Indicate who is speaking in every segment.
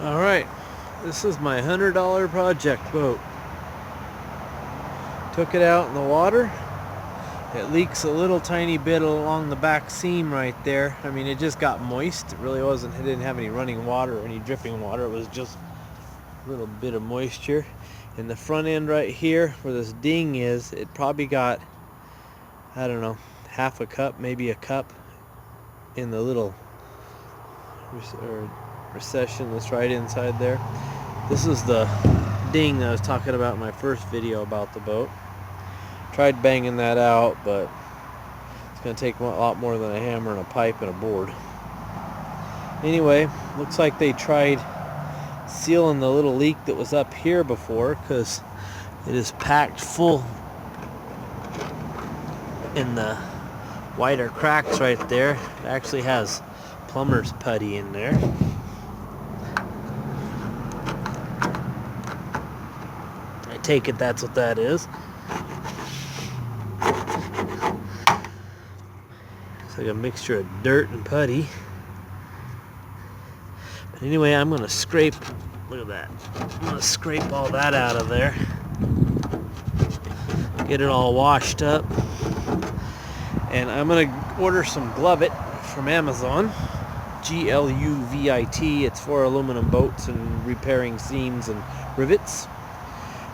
Speaker 1: Alright, this is my $100 project boat. Took it out in the water. It leaks a little tiny bit along the back seam right there. I mean, it just got moist. It really wasn't, it didn't have any running water or any dripping water. It was just a little bit of moisture. In the front end right here, where this ding is, it probably got, I don't know, half a cup, maybe a cup in the little recession that's right inside there. This is the ding that I was talking about in my first video about the boat. Tried banging that out, but it's going to take a lot more than a hammer and a pipe and a board. Anyway, looks like they tried sealing the little leak that was up here before, because it is packed full in the wider cracks right there. It actually has plumber's putty in there. I take it that's what that is. It's like a mixture of dirt and putty. But anyway, I'm going to scrape, look at that. I'm going to scrape all that out of there. Get it all washed up. And I'm going to order some Glovit from Amazon. Gluvit. It's for aluminum boats and repairing seams and rivets.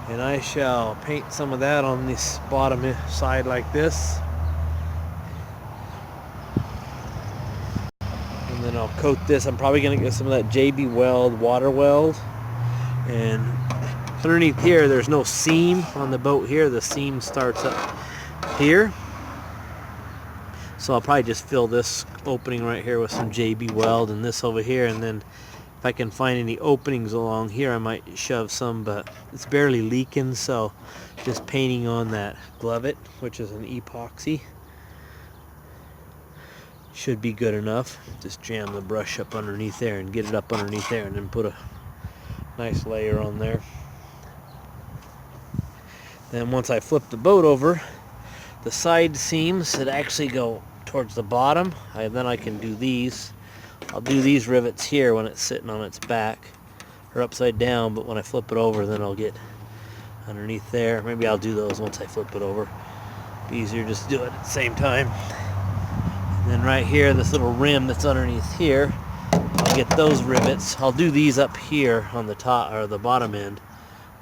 Speaker 1: And I shall paint some of that on this bottom side like this. And then I'll coat this. I'm probably going to get some of that JB Weld water weld. And underneath here, there's no seam on the boat here. The seam starts up here. So I'll probably just fill this opening right here with some JB Weld and this over here. And then if I can find any openings along here, I might shove some, but it's barely leaking. So just painting on that Glovit, which is an epoxy, should be good enough. Just jam the brush up underneath there and get it up underneath there, and then put a nice layer on there. Then once I flip the boat over, the side seams that actually go towards the bottom, then I can do these. I'll do these rivets here when it's sitting on its back or upside down, but when I flip it over, then I'll get underneath there. Maybe I'll do those once I flip it over. Be easier just to do it at the same time. And then right here, this little rim that's underneath here, I'll get those rivets. I'll do these up here on the top or the bottom end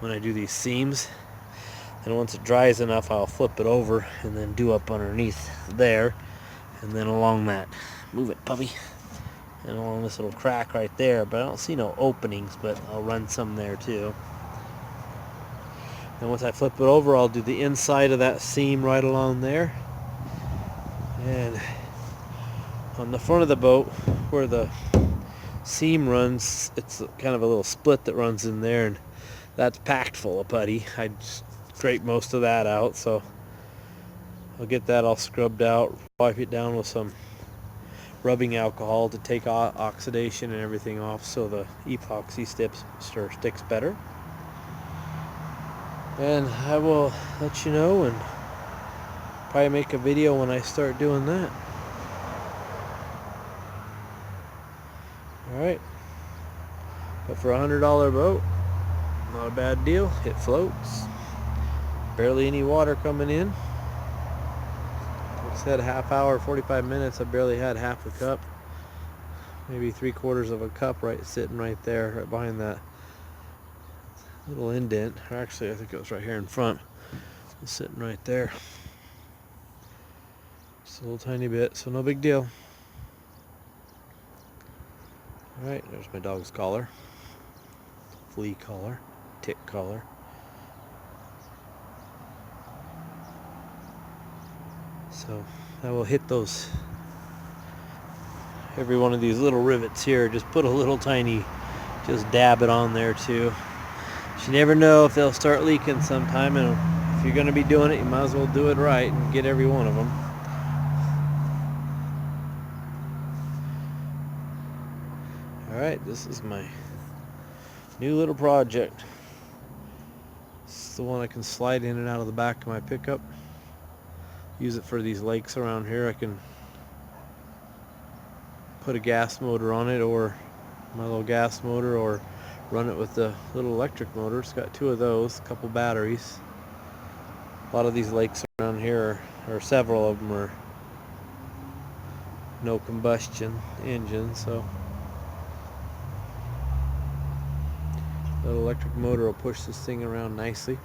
Speaker 1: when I do these seams. And once it dries enough, I'll flip it over and then do up underneath there. And then along that, move it, puppy. And along this little crack right there, but I don't see no openings, but I'll run some there too. And once I flip it over, I'll do the inside of that seam right along there. And on the front of the boat, where the seam runs, it's kind of a little split that runs in there, and that's packed full of putty. I just scrape most of that out, so I'll get that all scrubbed out, wipe it down with some rubbing alcohol to take oxidation and everything off, so the epoxy sticks better. And I will let you know, and probably make a video when I start doing that. Alright, but for $100 boat, not a bad deal. It floats, barely any water coming in. Like I said, a half hour, 45 minutes, I barely had half a cup, maybe 3/4 of a cup sitting right there, right behind that little indent. Or actually, I think it was right here in front. It's sitting right there. Just a little tiny bit, so no big deal. Alright, there's my dog's collar. Flea collar, tick collar. So I will hit those, every one of these little rivets here, just put a little tiny, just dab it on there too. You never know if they'll start leaking sometime, and if you're going to be doing it, you might as well do it right and get every one of them. Alright, this is my new little project. It's the one I can slide in and out of the back of my pickup. Use it for these lakes around here. I can put a gas motor on it, or my little gas motor or run it with the little electric motor. It's got 2 of those, a couple batteries. A lot of these lakes around here, or several of them, are no combustion engine, so the electric motor will push this thing around nicely.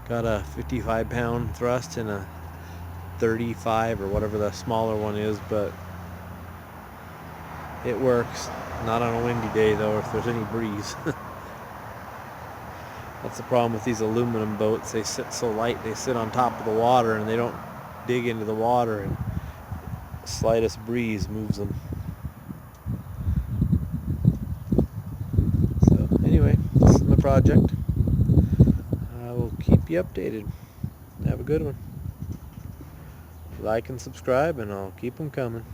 Speaker 1: Got a 55-pound thrust and a 35 or whatever the smaller one is, but it works. Not on a windy day though, if there's any breeze. That's the problem with these aluminum boats. They sit so light, they sit on top of the water and they don't dig into the water, and the slightest breeze moves them. So anyway, this is my project. I will keep you updated. Have a good one. Like and subscribe, and I'll keep them coming.